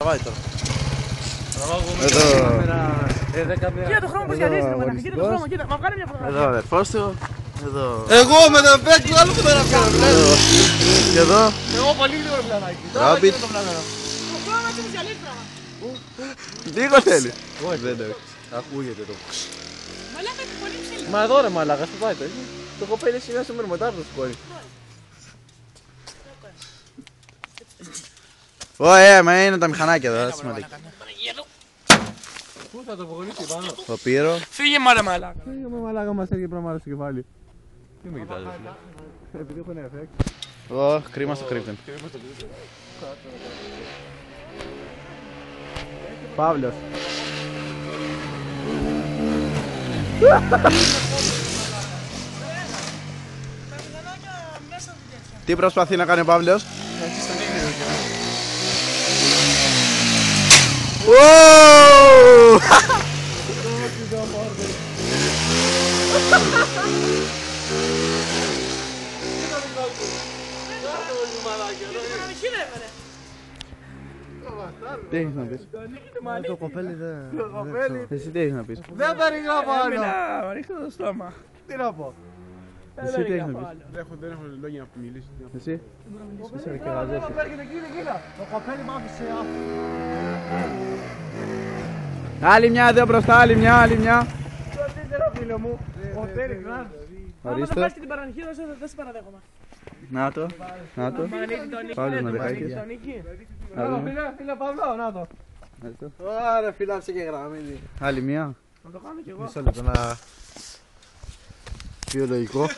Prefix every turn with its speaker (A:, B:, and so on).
A: Τραβάει τώρα.
B: Κοίτα το χρώμα πως γυαλίζει, κοίτα το χρώμα, κοίτα, μα βγάλε μια φωτογραφία.
A: Εδώ αδερφός του. Εδώ.
C: Εγώ με τον παίκ του άλλου φωτογραφία.
A: Και εδώ.
C: Εγώ πολύ λίγο πλανάκι.
A: Rabbit.
B: Το χρώμα έτσι πως γυαλίζει πράγμα.
A: Λίγο θέλει.
C: Όχι, δεν είναι. Ακούγεται το.
B: Μαλάκα είναι πολύ ψηλή.
C: Μα εδώ ρε μαλάκα, στο πάει το έχει. Το κοπέλι είναι στο μερμοτάρδο στο κόρη.
A: Ωραία, μα είναι τα μηχανάκια εδώ. Σημαντικό.
C: Πού θα το απογονίσει πάνω.
A: Το πύρο.
B: Φύγε μάρα μαλάκα.
C: Φύγε με μαλάκα μας έρχεται πράγμα στο κεφάλι. Τι με κοιτάζεις. Επειδή έχω ένα εφέκτ.
A: Κρίμα στο κρύπτον. Παύλος. Τι προσπαθεί να κάνει ο Παύλος? Τι έχεις να πεις?
C: Το κοπέλι δεν...
A: Εσύ τι έχεις να πεις?
C: Δεν τα ρίχνω πάνω.
B: Μιλάω, ρίχνω το στόμα.
C: Τι να πω.
A: Εσύ τι έχεις να πεις?
C: Δεν έχω λόγια να μιλήσει.
A: Εσύ? Είσαι και γαζέσαι.
C: Το κοπέλι μ' άφησε
A: Άλλη μια εδώ μπροστά, άλλη μια, άλλη μια.
C: φίλε μου. Κοπέλι grand.
B: Αν δεν
A: Ορίστε.
B: πας και την παρανυχή, δεν σε παραδέχομαι.
A: Να το, να το. Παύλος να δεχάκεις.
C: Φίλε Παύλο, να το. Άρα φιλάψε και γραμμή.
A: Άλλη μια.
B: Να το κάνω κι εγώ.
C: Μισό λεπτό να... Βιολογικό.